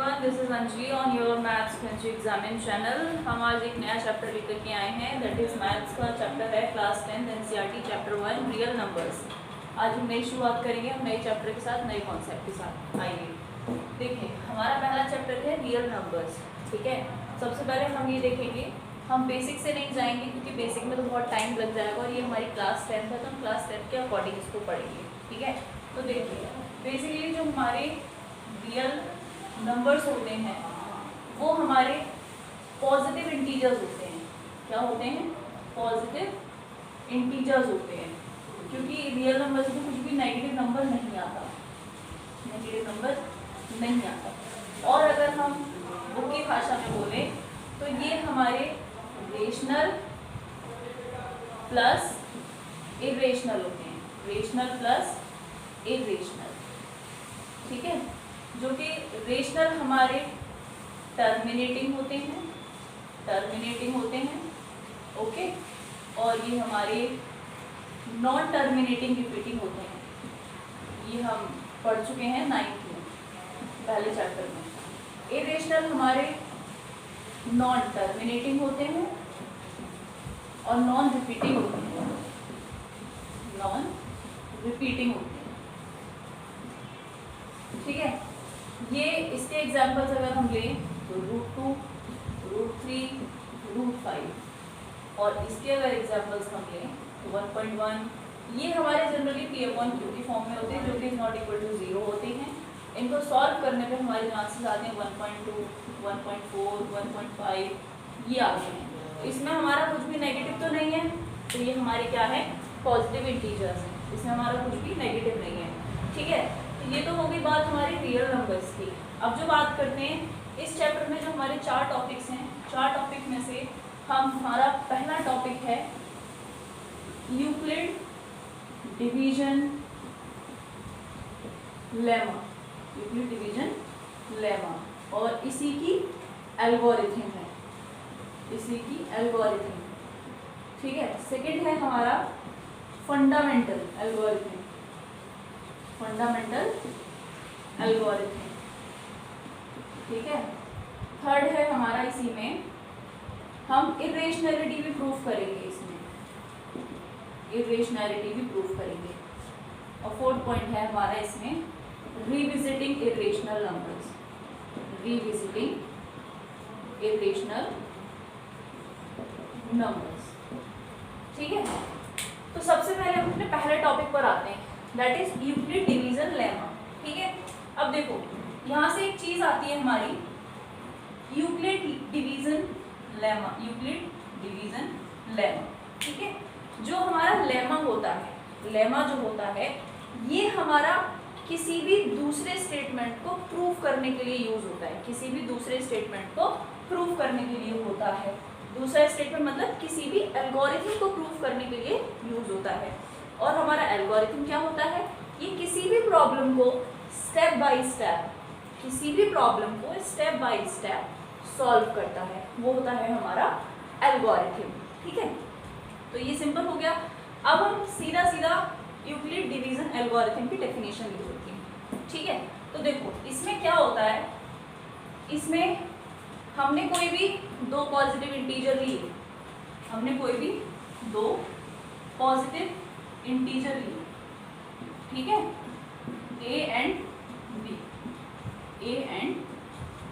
everyone, this is Anjali on your Maths Country Examine channel। हम आज एक नया चैप्टर लेकर के आए हैं, दैट इज मैथ्स का चैप्टर है class 10 NCERT chapter 1 real numbers. आज हम नई शुरुआत करेंगे, हम नए चैप्टर के साथ, नए कॉन्सेप्ट के साथ। आइए देखिए, हमारा पहला चैप्टर है रियल नंबर्स। ठीक है, सबसे पहले हम ये देखेंगे, हम बेसिक से नहीं जाएंगे क्योंकि बेसिक में तो बहुत टाइम लग जाएगा और ये हमारी क्लास 10 है, तो हम क्लास 10 के अकॉर्डिंग इसको पढ़ेंगे। ठीक है, तो देखिए बेसिकली जो हमारे रियल नंबर्स होते हैं वो हमारे पॉजिटिव इंटीजर्स होते हैं। क्या होते हैं? पॉजिटिव इंटीजर्स होते हैं, क्योंकि रियल नंबर्स में कुछ भी नेगेटिव नंबर नहीं आता, नेगेटिव नंबर नहीं आता। और अगर हम बुक की भाषा में बोले तो ये हमारे रेशनल प्लस इरेशनल होते हैं, रेशनल प्लस इरेशनल। ठीक है, जो कि रेशनल हमारे टर्मिनेटिंग होते हैं, टर्मिनेटिंग होते हैं, ओके, और ये हमारे नॉन टर्मिनेटिंग रिपीटिंग होते हैं। ये हम पढ़ चुके हैं 9th में, पहले चैप्टर में। इरेशनल हमारे नॉन टर्मिनेटिंग होते हैं और नॉन रिपीटिंग होते हैं, नॉन रिपीटिंग होते हैं। ठीक है, ये इसके एग्जाम्पल्स अगर हम लें तो √2, √3, √5, और इसके अगर एग्जाम्पल्स हम लें तो 1.1, ये हमारे जनरली P/Q की फॉर्म में होते हैं, जो कि नॉट इक्वल टू 0 होते हैं। इनको सॉल्व करने पे हमारे चांसेस आते हैं 1.2, 1.4, 1.5 ये आते हैं। तो इसमें हमारा कुछ भी नेगेटिव तो नहीं है, तो ये हमारे क्या है? पॉजिटिव इंटीजर्स हैं, इसमें हमारा कुछ भी नेगेटिव नहीं है। ठीक है, ये तो होगी बात हमारी रियल नंबर्स की। अब जो बात करते हैं इस चैप्टर में, जो हमारे 4 टॉपिक्स हैं, 4 टॉपिक में से हमारा पहला टॉपिक है Euclid division lemma, Euclid division lemma, और इसी की एल्गोरिथम है, इसी की एल्गोरिथम। ठीक है, सेकंड है हमारा फंडामेंटल एल्गोरिथम, फंडामेंटल एल्गोरिथम। ठीक है, थर्ड है हमारा, इसी में हम इरेशनैलिटी भी प्रूफ करेंगे, इसमें इरेशनैलिटी भी प्रूफ करेंगे। और फोर्थ पॉइंट है हमारा इसमें revisiting irrational numbers, revisiting irrational numbers. ठीक है, तो सबसे पहले हम अपने पहले टॉपिक पर आते हैं, that is Euclid division lemma. ठीक है, अब देखो यहाँ से एक चीज आती है हमारी Euclid division lemma, Euclid division lemma. ठीक है, जो हमारा लेमा होता है, लेमा जो होता है ये हमारा किसी भी दूसरे स्टेटमेंट को प्रूव करने के लिए यूज होता है, किसी भी दूसरे स्टेटमेंट को प्रूव करने के लिए होता है। दूसरा स्टेटमेंट मतलब किसी भी एल्गोरिथम को प्रूव करने के लिए यूज होता है। और हमारा एल्गोरिथम क्या होता है? ये किसी भी प्रॉब्लम को स्टेप बाय स्टेप, किसी भी प्रॉब्लम को स्टेप बाय स्टेप सॉल्व करता है, वो होता है हमारा एल्गोरिथम। ठीक है, तो ये सिंपल हो गया। अब हम सीधा सीधा यूक्लिड डिवीजन एल्गोरिथम की डेफिनेशन लिख देते हैं। ठीक है, तो देखो इसमें क्या होता है, इसमें हमने कोई भी 2 पॉजिटिव इंटीजर लिए, हमने कोई भी 2 पॉजिटिव इंटीजर लिए, ठीक है, A and B, A and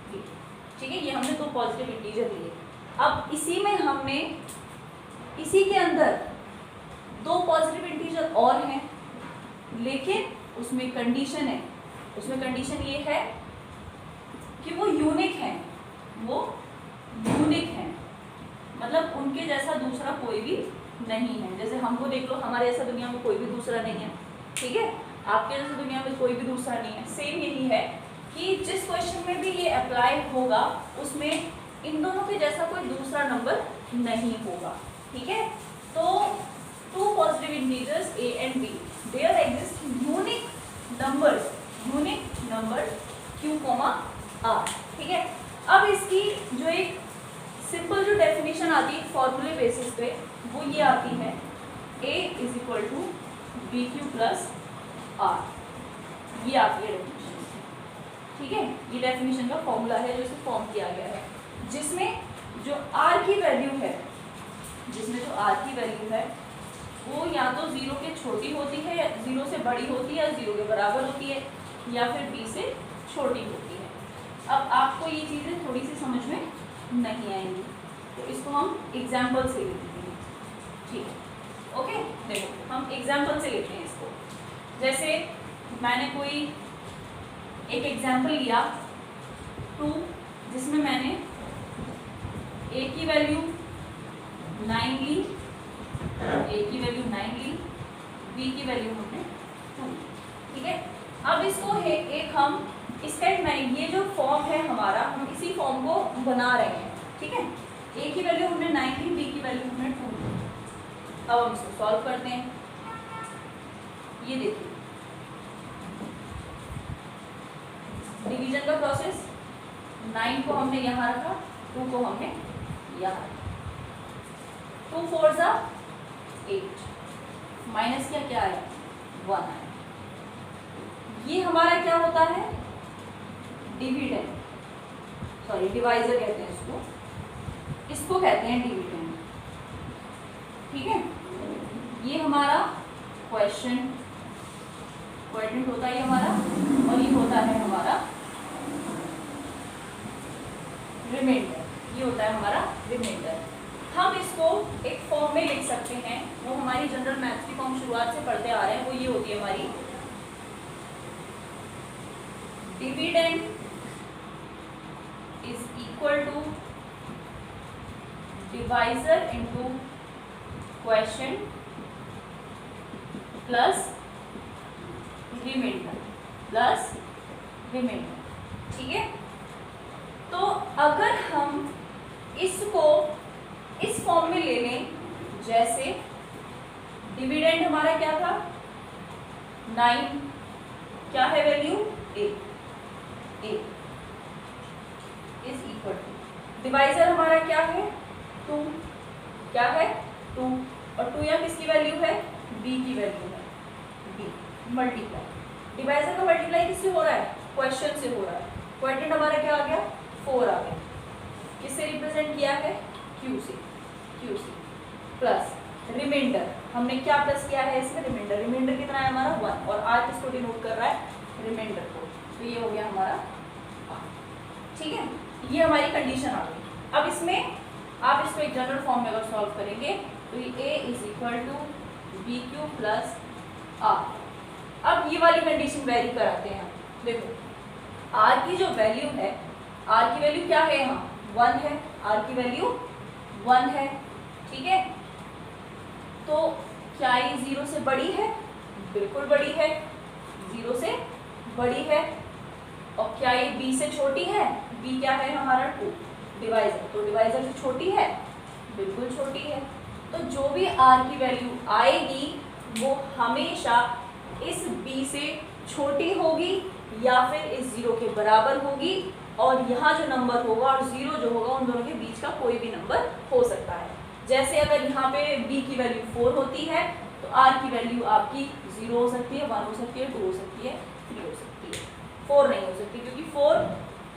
B। ठीक है, ये हमने 2 पॉजिटिव इंटीजर लिए। अब इसी में हमने, इसी के अंदर 2 पॉजिटिव इंटीजर और हैं, लेकिन उसमें कंडीशन है, उसमें कंडीशन ये है कि वो यूनिक हैं, वो यूनिक हैं, मतलब उनके जैसा दूसरा कोई भी नहीं है। जैसे हमको देख लो, हमारे जैसा दुनिया में कोई भी दूसरा नहीं है। ठीक है, आपके जैसे दुनिया में कोई भी दूसरा नहीं है। सेम यही है कि जिस क्वेश्चन में भी ये अप्लाई होगा उसमें इन दोनों के जैसा कोई दूसरा नंबर नहीं होगा। ठीक है, तो 2 positive integers A and B, there exist unique numbers, unique number Q, R। ठीक है, अब इसकी जो एक सिंपल जो डेफिनेशन आती है फॉर्मूले बेसिस पे, वो ये आती है A = BQ + R, ये आती है डेफिनेशन। ठीक है, ये डेफिनेशन का फॉर्मूला है जो इसे फॉर्म किया गया है, जिसमें जो आर की वैल्यू है, वो या तो 0 के छोटी होती है, या 0 से बड़ी होती है, या 0 के बराबर होती है, या फिर b से छोटी होती है। अब आपको ये चीज़ें थोड़ी सी समझ में नहीं आएंगी, तो इसको हम एग्जाम्पल से लेते हैं। ठीक है, ओके, देखो हम एग्जाम्पल से लेते हैं इसको। जैसे मैंने कोई एक एग्जाम्पल लिया 2, जिसमें मैंने a की वैल्यू 9 ली, b की वैल्यू हमने 2। ठीक है, अब इसको एक हम इसका ये जो फॉर्म है हमारा, हम इसी फॉर्म को बना रहे हैं। ठीक है, a की वैल्यू हमने 9 ली, b की वैल्यू हमने 2 ली। अब हम इसको सॉल्व करते हैं। ये देखिए डिवीजन का प्रोसेस, 9 को हमने यहाँ रखा, 2 को हमने यहाँ रखा। 2 4 जा 8, माइनस क्या आया 1 आया। ये हमारा क्या होता है, डिविडेंड, सॉरी डिवाइजर कहते हैं इसको कहते हैं डिविडेंड। ठीक है, ये हमारा क्वेश्चन होता है हमारा, और ये होता है हमारा रिमाइंडर, ये होता है हमारा रिमाइंडर। हम इसको एक फॉर्म में लिख सकते हैं, वो हमारी जनरल मैथ्स की फॉर्म शुरुआत से पढ़ते आ रहे हैं, वो ये होती है हमारी dividend is equal to divisor into question plus remainder. ठीक है, तो अगर हम इसको इस फॉर्म में ले लें, जैसे डिविडेंड हमारा क्या था 9, क्या है value a is equal to, divisor हमारा क्या है 2, क्या है 2, और 2 यहाँ किसकी वैल्यू है, b की वैल्यू है, b मल्टीप्लाई, डिवाइजर का मल्टीप्लाई किससे हो रहा है, क्वेश्चन से हो रहा है। क्वेश्चन हमारा क्या आ गया 4 आ गया, किससे रिप्रेजेंट किया है q से प्लस रिमाइंडर, हमने क्या प्लस किया है इसमें रिमाइंडर कितना है हमारा 1, और r किसको डिनोट कर रहा है रिमाइंडर को, तो ये हो गया हमारा r। ठीक है, ये हमारी कंडीशन आ गई। अब इसमें आप इसको एक जनरल फॉर्म में अगर सॉल्व करेंगे तो ये a is equal to b q plus r. अब ये वाली कंडीशन वेरी कराते हैं। देखो r की जो वैल्यू है, r की वैल्यू क्या है यहाँ 1 है, r की वैल्यू 1 है। ठीक है, तो क्या ये 0 से बड़ी है, बिल्कुल बड़ी है, 0 से बड़ी है। और क्या ये b से छोटी है, b क्या है हमारा 2, डिवाइजर, तो डिवाइजर से छोटी है, बिल्कुल छोटी है। तो जो भी r की वैल्यू आएगी वो हमेशा इस b से छोटी होगी या फिर इस 0 के बराबर होगी, और यहाँ जो नंबर होगा और 0 जो होगा उन दोनों के बीच का कोई भी नंबर हो सकता है। जैसे अगर यहाँ पे b की वैल्यू 4 होती है तो r की वैल्यू आपकी 0 हो सकती है, 1 हो सकती है, 2 हो सकती है, 3 हो सकती है, 4 नहीं हो सकती, क्योंकि 4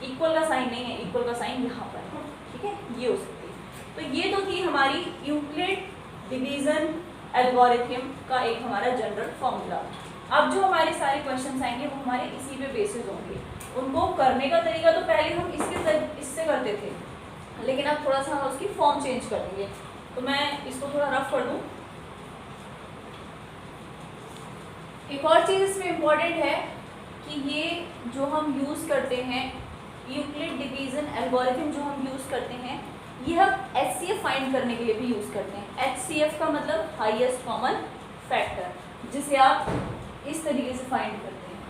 इक्वल का साइन नहीं है, इक्वल का साइन यहाँ पर है। ठीक है, ये हो सकती है। तो ये तो थी हमारी यूक्लिड डिवीजन एल्गोरिथम का एक हमारा जनरल फॉर्मूला। अब जो हमारे सारे क्वेश्चंस आएंगे वो हमारे इसी पे बेसिस होंगे। उनको करने का तरीका तो पहले हम इससे करते थे, लेकिन अब थोड़ा सा हम उसकी फॉर्म चेंज कर देंगे। तो मैं इसको थोड़ा रफ कर दूँ। एक और चीज़ इसमें इम्पॉर्टेंट है कि ये जो हम यूज़ करते हैं यूक्लिड डिवीजन एल्गोरिथम जो हम यूज़ करते हैं, ये हम HCF फाइंड करने के लिए भी यूज़ करते हैं। HCF का मतलब हाईएस्ट कॉमन फैक्टर, जिसे आप इस तरीके से फाइंड करते हैं।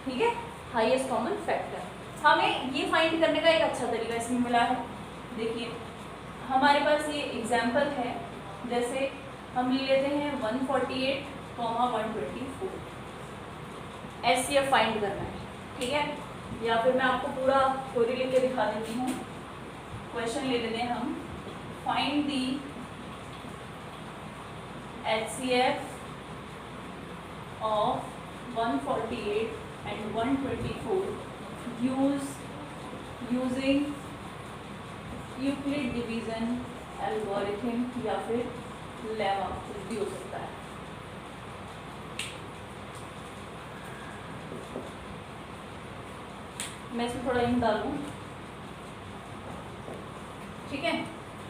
ठीक है, हाईएस्ट कॉमन फैक्टर। हमें ये फाइंड करने का एक अच्छा तरीका इसमें मिला है। देखिए हमारे पास ये एग्जाम्पल है, जैसे हम ले लेते हैं 148, 124 HCF फाइंड करना है। ठीक है, या फिर मैं आपको पूरा थ्योरी लिख के दिखा देती हूँ। क्वेश्चन ले लेते हैं हम, find the HCF of 148 and 124 using Euclid division algorithm या फिर लेमा, कुछ भी हो सकता है। मैं इसमें थोड़ा इन डालूं, ठीक है।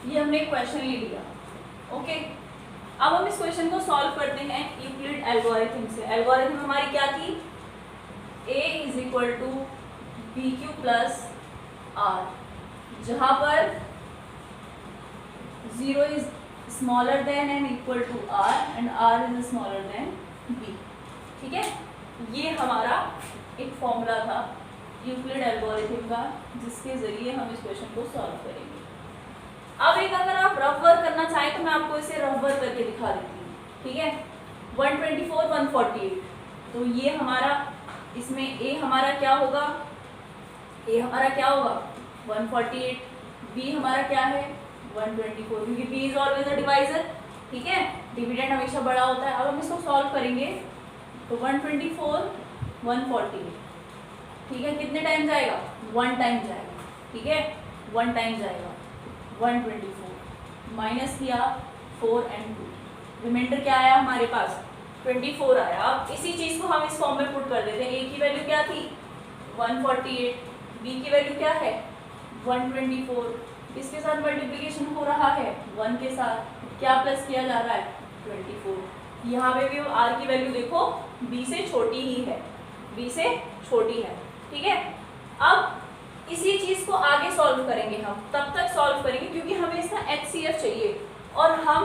ये हमने क्वेश्चन ले लिया, ओके। अब हम इस क्वेश्चन को सॉल्व करते हैं यूक्लिड एल्गोरिथम से। एल्गोरिथम हमारी क्या थी, a is equal to b q plus r, जहां पर 0 is smaller than and equal to r and r is smaller than b, ठीक है। ये हमारा एक फॉर्मूला था यूक्लिड एल्गोरिथम का, जिसके जरिए हम इस क्वेश्चन को सॉल्व करेंगे। अब एक अगर आप रफ वर्क करना चाहें तो मैं आपको इसे रफ वर्क करके दिखा देती हूँ, ठीक है। 124 148, तो ये हमारा, इसमें a हमारा क्या होगा, a हमारा क्या होगा 148, b हमारा क्या है 124, क्योंकि b is always a divisor, ठीक है। डिविडेंड हमेशा बड़ा होता है। अब हम इसको सॉल्व करेंगे तो 124 148, ठीक है। कितने टाइम जाएगा, 1 टाइम जाएगा, ठीक है। 1 टाइम जाएगा 124, माइनस किया 4 and 2, रिमाइंडर क्या आया हमारे पास 24 आया। अब इसी चीज को हम इस फॉर्म में पुट कर देते हैं। a की वैल्यू क्या थी 148, b की वैल्यू क्या है 124, इसके साथ मल्टीप्लिकेशन हो रहा है 1 के साथ, क्या प्लस किया जा रहा है 24। यहाँ पे भी r की वैल्यू देखो b से छोटी ही है, b से छोटी है, ठीक है। अब इसी चीज को आगे सॉल्व करेंगे हम, तब तक सॉल्व करेंगे क्योंकि हमें इसका HCF चाहिए, और हम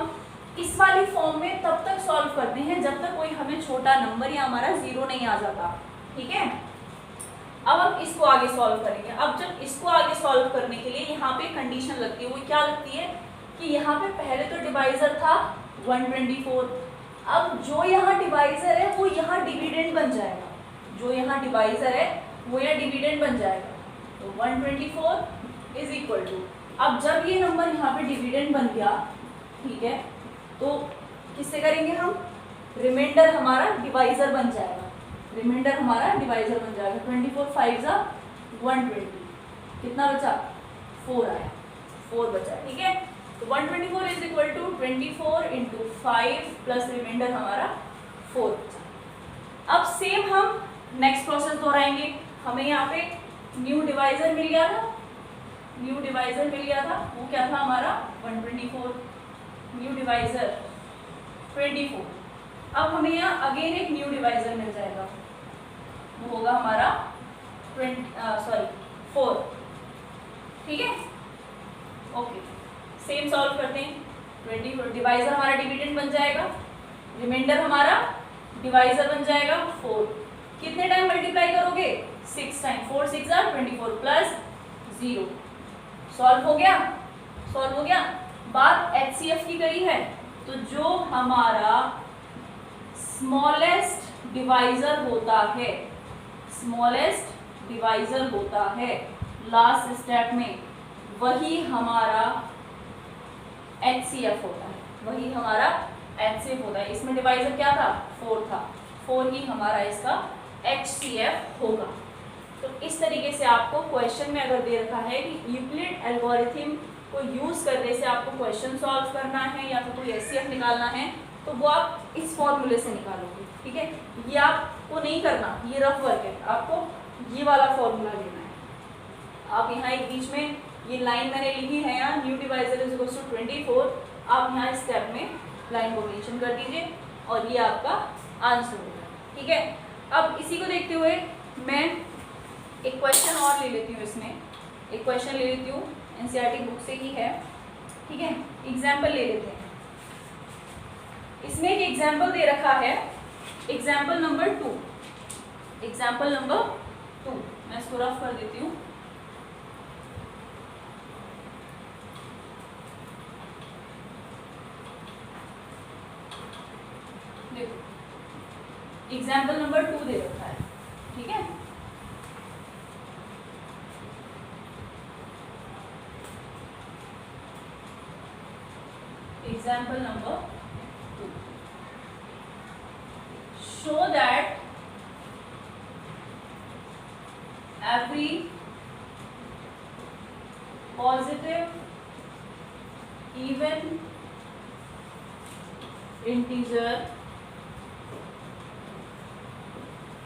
इस वाली फॉर्म में तब तक सॉल्व करते हैं जब तक कोई हमें छोटा नंबर या हमारा 0 नहीं आ जाता, ठीक है। अब हम इसको आगे सॉल्व करेंगे। अब जब इसको आगे सॉल्व करने के लिए यहाँ पे कंडीशन लगती है, वो क्या लगती है कि यहाँ पे पहले तो डिवाइजर था 124, अब जो यहाँ डिवाइजर है वो यहाँ डिविडेंड बन जाएगा, जो यहाँ डिवाइजर है वो यहाँ डिविडेंड बन जाएगा। तो 124 इज इक्वल टू, अब जब ये नंबर यहाँ पे डिविडेंड बन गया, ठीक है, तो किससे करेंगे हम, रिमाइंडर हमारा डिवाइजर बन जाएगा, रिमाइंडर हमारा डिवाइजर बन जाएगा। 24 5 जा 120, कितना बचा 4 आया, 4 बचा, ठीक है। तो 124 is equal to 24 into 5 plus remainder हमारा 4 बचा। अब सेम हम नेक्स्ट प्रोसेस दोहराएंगे। हमें यहाँ पे न्यू डिवाइजर मिल गया था, न्यू डिवाइजर मिल गया था, वो क्या था हमारा 124, न्यू डिवाइजर 24। अब हमें यहाँ अगेन एक न्यू डिवाइजर मिल जाएगा, वो होगा हमारा 4, ठीक है, ओके। सेम सॉल्व करते हैं। 24 डिवाइजर हमारा डिविडेंड बन जाएगा, रिमाइंडर हमारा डिवाइजर बन जाएगा 4। कितने टाइम मल्टीप्लाई करोगे 6 टाइम, 4 6 are 24 प्लस 0, सॉल्व हो गया, सॉल्व हो गया। बात HCF की करी है, तो जो हमारा स्मॉलेस्ट डिवाइजर होता है, स्मॉलेस्ट डिवाइजर होता है लास्ट स्टेप में, वही हमारा HCF होता है, वही हमारा HCF होता है। इसमें डिवाइजर क्या था 4 था, 4 ही हमारा इसका HCF होगा। तो इस तरीके से आपको क्वेश्चन में अगर दे रखा है कि यूक्लिड एल्गोरिथम को यूज करने से आपको क्वेश्चन सॉल्व करना है या फिर कोई HCF निकालना है, तो वो आप इस फॉर्मूले से निकालोगे, ठीक है। ये आपको नहीं करना, ये रफ वर्क है, आपको ये वाला फॉर्मूला लेना है। आप यहाँ एक बीच में ये लाइन मैंने लिखी है यहाँ, new divisor is equal to 24, आप यहाँ स्टेप में लाइन को मेंशन कर दीजिए और ये आपका आंसर होगा, ठीक है। अब इसी को देखते हुए मैं एक क्वेश्चन और ले लेती हूँ, इसमें एक क्वेश्चन ले लेती हूँ, NCERT बुक से ही है, ठीक है। एग्जाम्पल ले लेते हैं। इसमें एक एग्जाम्पल दे रखा है, एग्जाम्पल नंबर 2, एग्जाम्पल नंबर 2, मैं इसको रफ कर देती हूँ। देखो एग्जाम्पल नंबर 2 दे रखा है, ठीक है। Example number 2, show that every positive even integer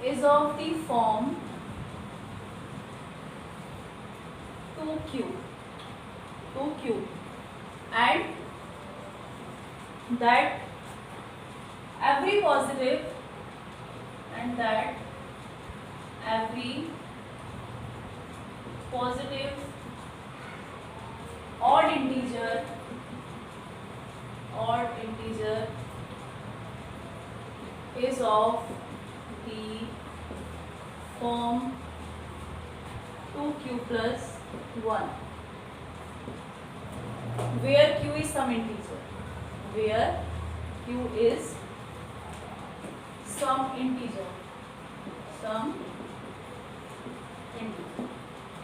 is of the form 2q and that every positive odd integer is of the form 2q plus 1 where q is some integer,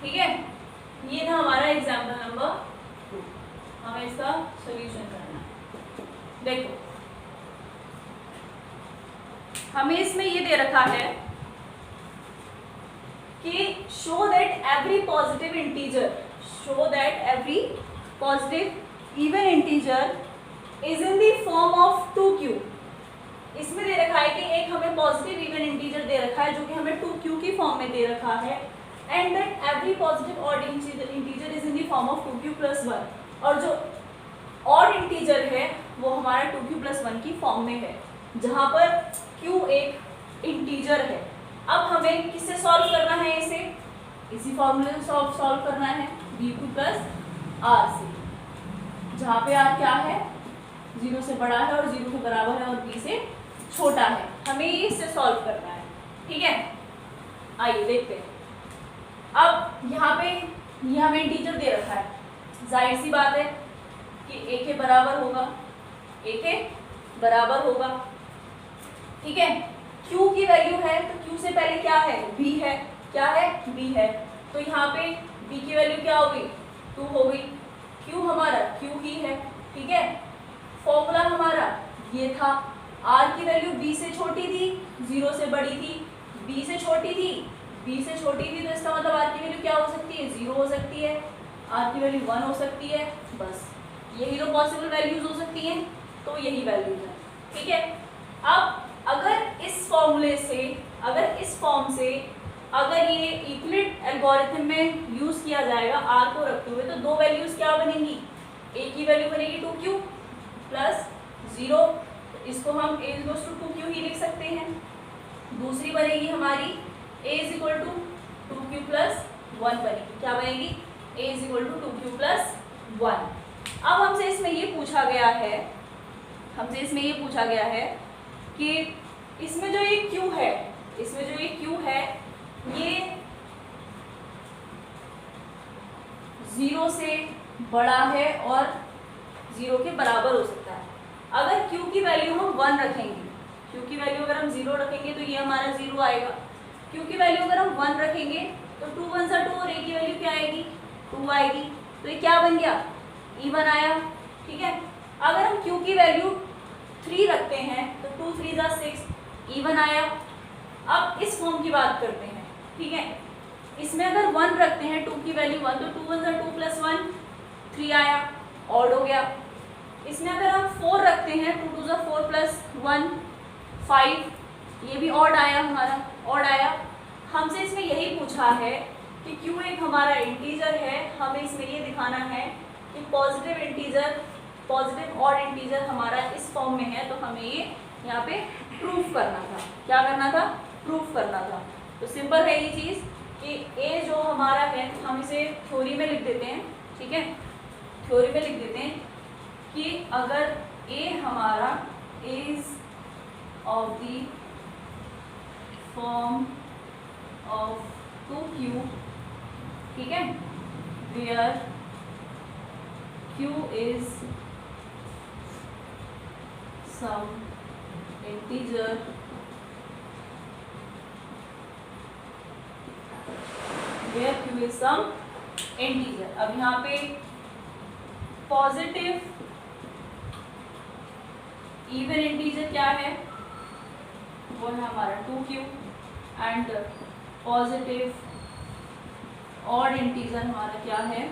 ठीक है। ये था हमारा example number 2। हमें इसका solution करना है। देखो हमें इसमें ये दे रखा है कि show that every positive even integer is in the form of 2q। इसमें दे रखा है कि एक हमें पॉजिटिव इवन इंटीजर दे रखा है जो कि हमें 2q की फॉर्म में दे रखा है, and that every positive odd integer is in the form of 2q plus 1, और जो ऑड इंटीजर है वो हमारा 2q plus 1 की फॉर्म में है, जहां पर q एक इंटीजर है। अब हमें किससे सॉल्व करना है? इसे इसी फॉर्मूले से सॉल्व करना है, b2 plus r से, जहाँ पे r क्या है? 0 से बड़ा है और 0 के बराबर है और b से छोटा है। हमें इससे सॉल्व करना है, ठीक है। आइए देखते हैं। अब यहाँ पे ये हमें इंटीजर दे रखा है, जाहिर सी बात है कि a के बराबर होगा, ठीक है। q की वैल्यू है तो q से पहले क्या है? b है, तो यहाँ पे b की वैल्यू क्या होगी? 2 होगी। q हमारा q ही है, ठीक है। फॉर्मूला हमारा ये था, r की वैल्यू b से छोटी थी, 0 से बड़ी थी, b से छोटी थी, तो इसका मतलब r की वैल्यू क्या हो सकती है? 0 हो सकती है, r की वैल्यू 1 हो सकती है, बस यही तो पॉसिबल वैल्यूज हो सकती हैं, तो यही वैल्यूज है, ठीक है। अब अगर इस फॉर्म से अगर ये यूक्लिड एल्गोरिथम में यूज किया जाएगा r को रखते हुए, तो दो वैल्यूज क्या बनेंगी? a की वैल्यू बनेगी 2q प्लस 0, इसको हम a इक्वल टू 2q ही लिख सकते हैं। दूसरी बनेगी हमारी a is equal to 2q plus 1 बनेगी। क्या बनेगी? a is equal to 2q plus 1। अब हमसे इसमें ये पूछा गया है कि इसमें जो ये q है ये 0 से बड़ा है और 0 के बराबर हो सकता है। अगर q की वैल्यू हम 1 रखेंगे, q की वैल्यू अगर हम 0 रखेंगे तो ये हमारा 0 आएगा। q की वैल्यू अगर हम 1 रखेंगे तो 2 1 2 और a की वैल्यू क्या आएगी? 2 आएगी, तो ये क्या बन गया? इवन आया, ठीक है। अगर हम q की वैल्यू 3 रखते हैं तो 2 3 6 इवन आया। अब इस फॉर्म की बात करते हैं, ठीक है। इसमें अगर 1 रखते हैं 2 की वैल्यू 1, तो 2 1 2 प्लस 1 3 आया, ऑड हो गया। इसमें अगर हम 4 रखते हैं 2 2 4 प्लस 1 5, ये भी ऑड आया, हमारा ऑड आया। हमसे इसमें यही पूछा है कि q एक हमारा इंटीजर है, हमें इसमें ये दिखाना है कि पॉजिटिव ऑड इंटीजर हमारा इस फॉर्म में है, तो हमें ये यहाँ पे प्रूफ करना था। क्या करना था? प्रूफ करना था। तो सिंपल है ये चीज़ कि a जो हमारा है, हम इसे थ्योरी में लिख देते हैं, ठीक है। थ्योरी में लिख देते हैं कि अगर a हमारा is of the form of 2q, ठीक है, where q is some integer where q is some integer। अब यहाँ पे पॉजिटिव इवन इंटीजर क्या है? वो है हमारा 2q, and positive odd integer हमारा क्या है,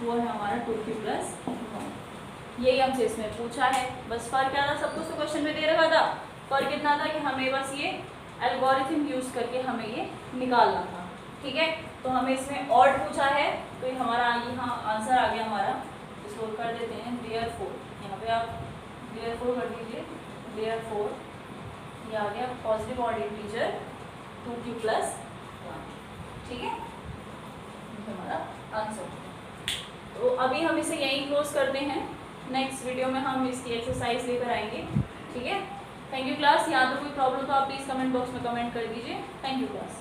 वो है हमारा 2q+1। यही हमसे इसमें पूछा है। बस फर्क क्या था, सब कुछ तो क्वेश्चन में दे रखा था, फर्क इतना था कि हमें बस ये एल्गोरिथम यूज करके हमें ये निकालना था। ठीक है, तो हमें इसमें ऑड पूछा है, तो ये हमारा यहाँ आंसर आ गया हमारा। इसको कर देते हैं देयरफॉर, यहाँ पे आप देयरफॉर कर दीजिए, देयरफॉर ये आ गया पॉजिटिव ऑड इंटीजर 2q+1। ठीक है, ये हमारा आंसर। तो अभी हम इसे यहीं क्लोज करते हैं, नेक्स्ट वीडियो में हम इसकी एक्सरसाइज लेकर आएंगे। ठीक है, थैंक यू क्लास। यहाँ पर कोई प्रॉब्लम तो आप प्लीज़ कमेंट बॉक्स में कमेंट कर दीजिए। Thank you class.